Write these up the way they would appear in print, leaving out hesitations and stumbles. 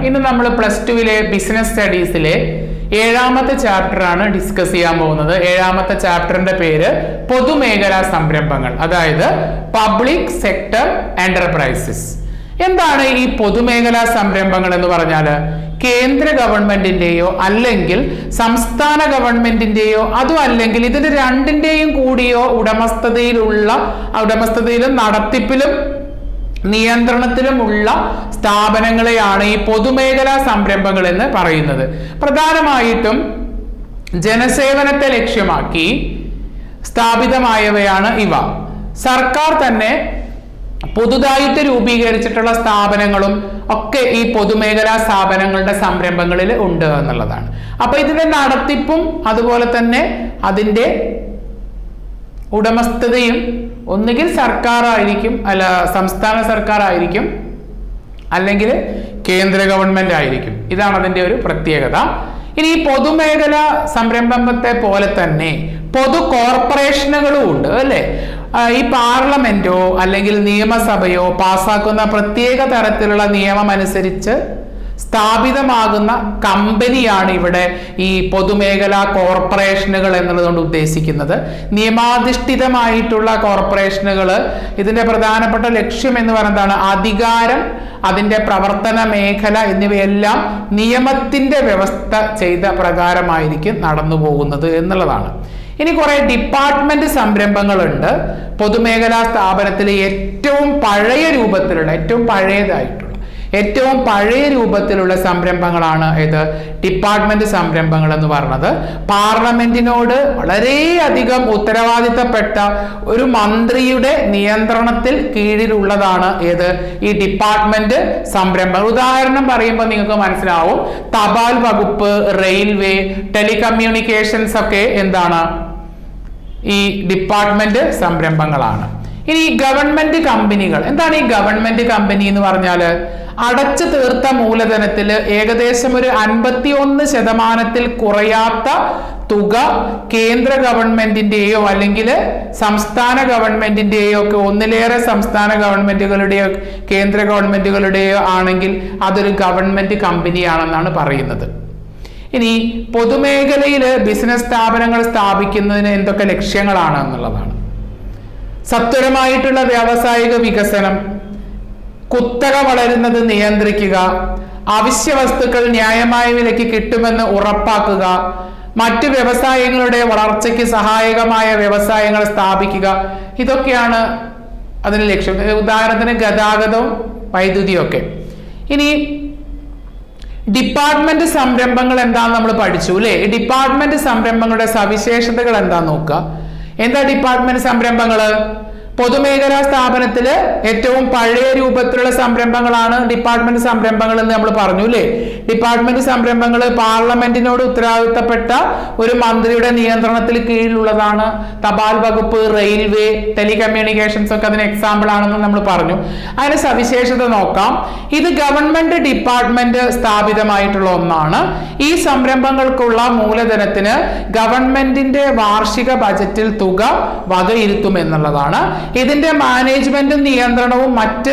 ഇന്ന് നമ്മൾ +2 business സ്റ്റഡീസിലെ 7ാമത്തെ chapter ആണ് ഡിസ്കസ് ചെയ്യാൻ പോകുന്നത്. 7ാമത്തെ ചാപ്റ്ററിന്റെ പേര് പൊതുമേഖലാ സംരംഭങ്ങൾ, അതായത് പബ്ലിക് സെക്ടർ എന്റർപ്രൈസസ്. എന്താണ് ഈ പൊതുമേഖലാ സംരംഭങ്ങൾ എന്ന് പറഞ്ഞാൽ? കേന്ദ്ര ഗവൺമെന്റിന്റെയോ അല്ലെങ്കിൽ സംസ്ഥാന ഗവൺമെന്റിന്റെയോ അതും അല്ലെങ്കിൽ ഇതിന് രണ്ടിന്റെയും കൂടിയോ ഉടമസ്ഥതയിലും നടത്തിപ്പിലും നിയന്ത്രണത്തിലുമുള്ള സ്ഥാപനങ്ങളെയാണ് ഈ പൊതുമേഖലാ സംരംഭങ്ങൾ എന്ന് പറയുന്നത്. പ്രധാനമായിട്ടും ജനസേവനത്തെ ലക്ഷ്യമാക്കി സ്ഥാപിതമായവയാണ് ഇവ. സർക്കാർ തന്നെ പുതുതായിട്ട് രൂപീകരിച്ചിട്ടുള്ള സ്ഥാപനങ്ങളും ഒക്കെ ഈ പൊതുമേഖലാ സ്ഥാപനങ്ങളുടെ സംരംഭങ്ങളിൽ ഉണ്ട് എന്നുള്ളതാണ്. അപ്പൊ ഇതിന്റെ നടത്തിപ്പും അതുപോലെ തന്നെ അതിന്റെ ഉടമസ്ഥതയും ഒന്നുകിൽ സർക്കാർ ആയിരിക്കും, അല്ല സംസ്ഥാന സർക്കാർ ആയിരിക്കും, അല്ലെങ്കിൽ കേന്ദ്ര ഗവൺമെന്റ് ആയിരിക്കും. ഇതാണ് അതിന്റെ ഒരു പ്രത്യേകത. ഇനി ഈ പൊതുമേഖലാ സംരംഭത്തെ പോലെ തന്നെ പൊതു കോർപ്പറേഷനുകളും ഉണ്ട് അല്ലെ. ഈ പാർലമെന്റോ അല്ലെങ്കിൽ നിയമസഭയോ പാസ്സാക്കുന്ന പ്രത്യേക തരത്തിലുള്ള നിയമം അനുസരിച്ച് സ്ഥാപിതമാകുന്ന കമ്പനിയാണ് ഇവിടെ ഈ പൊതുമേഖലാ കോർപ്പറേഷനുകൾ എന്നുള്ളതുകൊണ്ട് ഉദ്ദേശിക്കുന്നത്. നിയമാധിഷ്ഠിതമായിട്ടുള്ള കോർപ്പറേഷനുകൾ ഇതിന്റെ പ്രധാനപ്പെട്ട ലക്ഷ്യം എന്ന് പറയുന്നതാണ് അധികാരം, അതിന്റെ പ്രവർത്തന മേഖല എന്നിവയെല്ലാം നിയമത്തിന്റെ വ്യവസ്ഥ ചെയ്ത പ്രകാരമായിരിക്കും നടന്നു പോകുന്നത് എന്നുള്ളതാണ്. ഇനി കുറെ ഡിപ്പാർട്ട്മെന്റ് സംരംഭങ്ങളുണ്ട്. പൊതുമേഖലാ സ്ഥാപനത്തിലെ ഏറ്റവും പഴയ രൂപത്തിലുള്ള സംരംഭങ്ങളാണ് ഇത് ഡിപ്പാർട്ട്മെന്റ് സംരംഭങ്ങൾ എന്ന് പറയുന്നത്. പാർലമെന്റിനോട് വളരെയധികം ഉത്തരവാദിത്തപ്പെട്ട ഒരു മന്ത്രിയുടെ നിയന്ത്രണത്തിൽ കീഴിലുള്ളതാണ് ഈ ഡിപ്പാർട്ട്മെന്റ് സംരംഭങ്ങൾ. ഉദാഹരണം പറയുമ്പോൾ നിങ്ങൾക്ക് മനസ്സിലാവും, തപാൽ വകുപ്പ്, റെയിൽവേ, ടെലികമ്മ്യൂണിക്കേഷൻസ് ഒക്കെ എന്താണ്? ഈ ഡിപ്പാർട്ട്മെന്റ് സംരംഭങ്ങളാണ്. ഇനി ഗവൺമെന്റ് കമ്പനികൾ. എന്താണ് ഈ ഗവൺമെന്റ് കമ്പനി എന്ന് പറഞ്ഞാല്? അടച്ചു തീർത്ത മൂലധനത്തിൽ ഏകദേശം ഒരു 51% കുറയാത്ത തുക കേന്ദ്ര ഗവൺമെന്റിന്റെയോ അല്ലെങ്കിൽ സംസ്ഥാന ഗവൺമെന്റിന്റെയോ ഒക്കെ ഒന്നിലേറെ സംസ്ഥാന ഗവൺമെന്റുകളുടെയോ കേന്ദ്ര ഗവൺമെന്റുകളുടെയോ ആണെങ്കിൽ അതൊരു ഗവൺമെന്റ് കമ്പനിയാണെന്നാണ് പറയുന്നത്. ഇനി പൊതുമേഖലയിൽ ബിസിനസ് സ്ഥാപനങ്ങൾ സ്ഥാപിക്കുന്നതിന് എന്തൊക്കെ ലക്ഷ്യങ്ങളാണ് എന്നുള്ളതാണ്. സത്വരമായിട്ടുള്ള വ്യാവസായിക വികസനം, കുത്തക വളരുന്നത് നിയന്ത്രിക്കുക, അവശ്യ വസ്തുക്കൾ ന്യായമായ വിലയ്ക്ക് കിട്ടുമെന്ന് ഉറപ്പാക്കുക, മറ്റു വ്യവസായങ്ങളുടെ വളർച്ചയ്ക്ക് സഹായകമായ വ്യവസായങ്ങൾ സ്ഥാപിക്കുക. ഇതൊക്കെയാണ് അതിന് ലക്ഷ്യം. ഉദാഹരണത്തിന് ഗതാഗതവും വൈദ്യുതിയും ഒക്കെ. ഇനി ഡിപ്പാർട്ട്മെന്റ് സംരംഭങ്ങൾ എന്താന്ന് നമ്മൾ പഠിച്ചു അല്ലെ. ഡിപ്പാർട്ട്മെന്റ് സംരംഭങ്ങളുടെ സവിശേഷതകൾ എന്താന്ന് നോക്കുക. എന്താ ഡിപ്പാർട്ട്മെന്റ് സംരംഭങ്ങള്? പൊതുമേഖലാ സ്ഥാപനത്തില് ഏറ്റവും പഴയ രൂപത്തിലുള്ള സംരംഭങ്ങളാണ് ഡിപ്പാർട്ട്മെന്റ് സംരംഭങ്ങൾ എന്ന് നമ്മൾ പറഞ്ഞു അല്ലെ. ഡിപ്പാർട്ട്മെന്റ് സംരംഭങ്ങൾ പാർലമെന്റിനോട് ഉത്തരവാദിത്തപ്പെട്ട ഒരു മന്ത്രിയുടെ നിയന്ത്രണത്തിൽ കീഴിലുള്ളതാണ്. തപാൽ വകുപ്പ്, റെയിൽവേ, ടെലികമ്മ്യൂണിക്കേഷൻസ് ഒക്കെ അതിന് എക്സാമ്പിൾ ആണെന്ന് നമ്മൾ പറഞ്ഞു. അതിന് സവിശേഷത നോക്കാം. ഇത് ഗവൺമെന്റ് ഡിപ്പാർട്ട്മെന്റ് സ്ഥാപിതമായിട്ടുള്ള ഒന്നാണ്. ഈ സംരംഭങ്ങൾക്കുള്ള മൂലധനത്തിന് ഗവൺമെന്റിന്റെ വാർഷിക ബജറ്റിൽ തുക വകയിരുത്തും എന്നുള്ളതാണ്. ഇതിന്റെ മാനേജ്മെന്റും നിയന്ത്രണവും മറ്റ്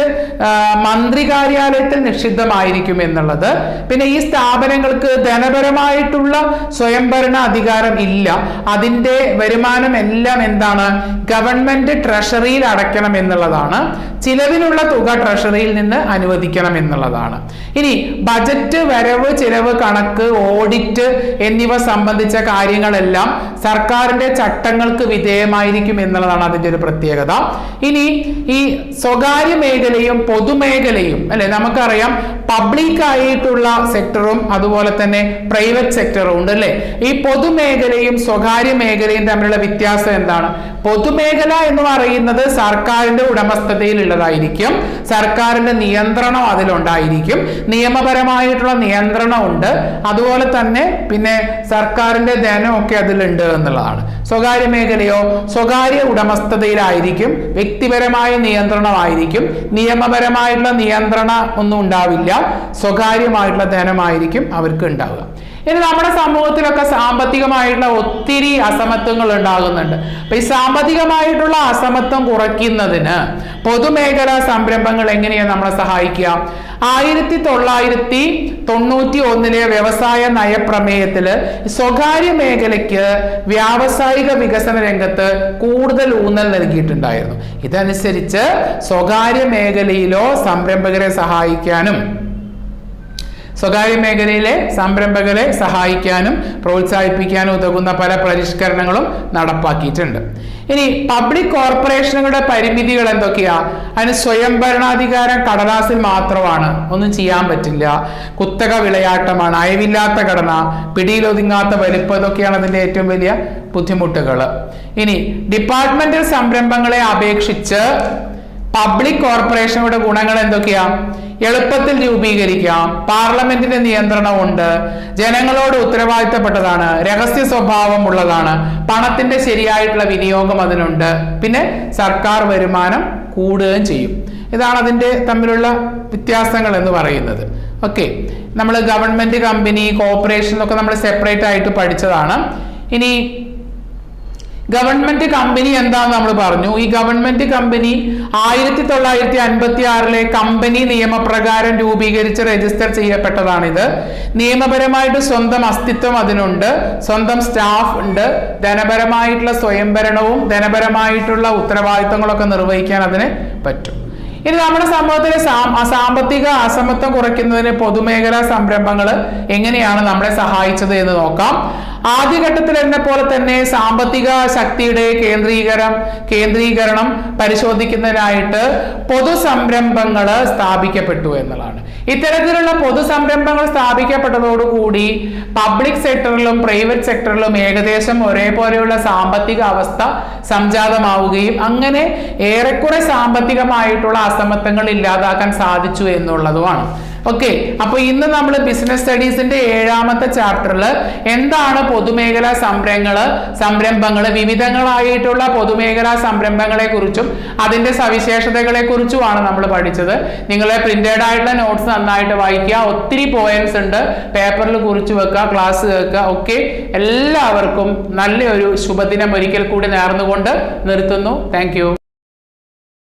മന്ത്രി കാര്യാലയത്തിൽ നിക്ഷിപ്തമായിരിക്കും എന്നുള്ളത്. പിന്നെ ഈ സ്ഥാപനങ്ങൾക്ക് ധനപരമായിട്ടുള്ള സ്വയംഭരണ അധികാരം ഇല്ല. അതിന്റെ വരുമാനം എല്ലാം എന്താണ്? ഗവൺമെന്റ് ട്രഷറിയിൽ അടയ്ക്കണം എന്നുള്ളതാണ്. ചിലവിനുള്ള തുക ട്രഷറിയിൽ നിന്ന് അനുവദിക്കണം എന്നുള്ളതാണ്. ഇനി ബജറ്റ്, വരവ് ചിലവ് കണക്ക്, ഓഡിറ്റ് എന്നിവ സംബന്ധിച്ച കാര്യങ്ങളെല്ലാം സർക്കാരിന്റെ ചട്ടങ്ങൾക്ക് വിധേയമായിരിക്കും എന്നുള്ളതാണ് അതിന്റെ ഒരു പ്രത്യേകത. ഇനി ഈ സ്വകാര്യ മേഖലയും പൊതുമേഖലയും അല്ലെ, നമുക്കറിയാം പബ്ലിക് ആയിട്ടുള്ള സെക്ടറും അതുപോലെ തന്നെ പ്രൈവറ്റ് സെക്ടറും ഉണ്ട് അല്ലെ. ഈ പൊതുമേഖലയും സ്വകാര്യ മേഖലയും തമ്മിലുള്ള വ്യത്യാസം എന്താണ്? പൊതുമേഖല എന്ന് പറയുന്നത് സർക്കാരിന്റെ ഉടമസ്ഥതയിൽ ഉള്ളതായിരിക്കും. സർക്കാരിന്റെ നിയന്ത്രണം അതിലുണ്ടായിരിക്കും. നിയമപരമായിട്ടുള്ള നിയന്ത്രണം ഉണ്ട്. അതുപോലെ തന്നെ പിന്നെ സർക്കാരിന്റെ ധനമൊക്കെ അതിലുണ്ട് എന്നുള്ളതാണ്. സ്വകാര്യ മേഖലയോ സ്വകാര്യ ഉടമസ്ഥതയിലായിരിക്കും. വ്യക്തിപരമായ നിയന്ത്രണമായിരിക്കും. നിയമപരമായിട്ടുള്ള നിയന്ത്രണം ഒന്നും ഉണ്ടാവില്ല. സ്വകാര്യമായിട്ടുള്ള ധനമായിരിക്കും അവർക്ക് ഉണ്ടാവുക. ഇനി നമ്മുടെ സമൂഹത്തിലൊക്കെ സാമ്പത്തികമായിട്ടുള്ള ഒത്തിരി അസമത്വങ്ങൾ ഉണ്ടാകുന്നുണ്ട്. അപ്പൊ ഈ സാമ്പത്തികമായിട്ടുള്ള അസമത്വം കുറയ്ക്കുന്നതിന് പൊതുമേഖലാ സംരംഭങ്ങൾ എങ്ങനെയാണ് നമ്മളെ സഹായിക്കുക? 1991 വ്യവസായ നയപ്രമേയത്തില് സ്വകാര്യ മേഖലയ്ക്ക് വ്യാവസായിക വികസന രംഗത്ത് കൂടുതൽ ഊന്നൽ നൽകിയിട്ടുണ്ടായിരുന്നു. ഇതനുസരിച്ച് സ്വകാര്യ മേഖലയിലോ സംരംഭകരെ സഹായിക്കാനും സ്വകാര്യ മേഖലയിലെ സംരംഭകരെ സഹായിക്കാനും പ്രോത്സാഹിപ്പിക്കാനും ഉതകുന്ന പല പരിഷ്കരണങ്ങളും നടപ്പാക്കിയിട്ടുണ്ട്. ഇനി പബ്ലിക് കോർപ്പറേഷനുകളുടെ പരിമിതികൾ എന്തൊക്കെയാ? അതിന് സ്വയംഭരണാധികാരം കടലാസിൽ മാത്രമാണ്, ഒന്നും ചെയ്യാൻ പറ്റില്ല. കുത്തക വിളയാട്ടമാണ്, അയവില്ലാത്ത ഘടന, പിടിയിലൊതുങ്ങാത്ത വലിപ്പം, ഇതൊക്കെയാണ് അതിന്റെ ഏറ്റവും വലിയ ബുദ്ധിമുട്ടുകൾ. ഇനി ഡിപ്പാർട്ട്മെന്റൽ സംരംഭങ്ങളെ അപേക്ഷിച്ച് പബ്ലിക് കോർപ്പറേഷനുകളുടെ ഗുണങ്ങൾ എന്തൊക്കെയാ? എളുപ്പത്തിൽ രൂപീകരിക്കാം, പാർലമെന്റിന്റെ നിയന്ത്രണമുണ്ട്, ജനങ്ങളോട് ഉത്തരവാദിത്തപ്പെട്ടതാണ്, രഹസ്യ സ്വഭാവം ഉള്ളതാണ്, പണത്തിന്റെ ശരിയായിട്ടുള്ള വിനിയോഗം അതിനുണ്ട്, പിന്നെ സർക്കാർ വരുമാനം കൂടുകയും ചെയ്യും. ഇതാണ് അതിന്റെ തമ്മിലുള്ള വ്യത്യാസങ്ങൾ എന്ന് പറയുന്നത്. ഓക്കെ, നമ്മൾ ഗവൺമെന്റ് കമ്പനി കോർപ്പറേഷൻ ഒക്കെ നമ്മൾ സെപ്പറേറ്റ് ആയിട്ട് പഠിച്ചതാണ്. ഇനി ഗവൺമെന്റ് കമ്പനി എന്താന്ന് നമ്മൾ പറഞ്ഞു. ഈ ഗവൺമെന്റ് കമ്പനി 1956 കമ്പനി നിയമപ്രകാരം രൂപീകരിച്ച് രജിസ്റ്റർ ചെയ്യപ്പെട്ടതാണിത്. നിയമപരമായിട്ട് സ്വന്തം അസ്തിത്വം അതിനുണ്ട്, സ്വന്തം സ്റ്റാഫ് ഉണ്ട്, ധനപരമായിട്ടുള്ള സ്വയംഭരണവും ധനപരമായിട്ടുള്ള ഉത്തരവാദിത്തങ്ങളൊക്കെ നിർവഹിക്കാൻ അതിന് പറ്റും. ഇനി നമ്മുടെ സമൂഹത്തിലെ സാമ്പത്തിക അസമത്വം കുറയ്ക്കുന്നതിന് പൊതുമേഖലാ സംരംഭങ്ങൾ എങ്ങനെയാണ് നമ്മളെ സഹായിച്ചത് എന്ന് നോക്കാം. ആദ്യഘട്ടത്തിൽ എന്നെ പോലെ തന്നെ സാമ്പത്തിക ശക്തിയുടെ കേന്ദ്രീകരണം പരിശോധിക്കുന്നതിനായിട്ട് പൊതുസംരംഭങ്ങൾ സ്ഥാപിക്കപ്പെട്ടു എന്നുള്ളതാണ്. ഇത്തരത്തിലുള്ള പൊതുസംരംഭങ്ങൾ സ്ഥാപിക്കപ്പെട്ടതോടുകൂടി പബ്ലിക് സെക്ടറിലും പ്രൈവറ്റ് സെക്ടറിലും ഏകദേശം ഒരേപോലെയുള്ള സാമ്പത്തിക അവസ്ഥ സംജാതമാവുകയും അങ്ങനെ ഏറെക്കുറെ സാമ്പത്തികമായിട്ടുള്ള അസമത്വങ്ങൾ ഇല്ലാതാക്കാൻ സാധിച്ചു എന്നുള്ളതുമാണ്. ഓക്കെ, അപ്പൊ ഇന്ന് നമ്മൾ ബിസിനസ് സ്റ്റഡീസിന്റെ 7ാമത്തെ ചാപ്റ്ററിൽ എന്താണ് പൊതുമേഖലാ സംരംഭങ്ങൾ, വിവിധങ്ങളായിട്ടുള്ള പൊതുമേഖലാ സംരംഭങ്ങളെ കുറിച്ചും അതിന്റെ സവിശേഷതകളെ കുറിച്ചുമാണ് നമ്മൾ പഠിച്ചത്. നിങ്ങളെ പ്രിന്റഡ് ആയിട്ടുള്ള നോട്ട്സ് നന്നായിട്ട് വായിക്കുക, ഒത്തിരി പോയിന്റ്സ് ഉണ്ട്, പേപ്പറിൽ കുറിച്ച് വെക്കുക, ക്ലാസ് കേൾക്കുക. ഓക്കെ, എല്ലാവർക്കും നല്ലൊരു ശുഭദിനം ഒരിക്കൽ കൂടി നേർന്നുകൊണ്ട് നിർത്തുന്നു. Thank you.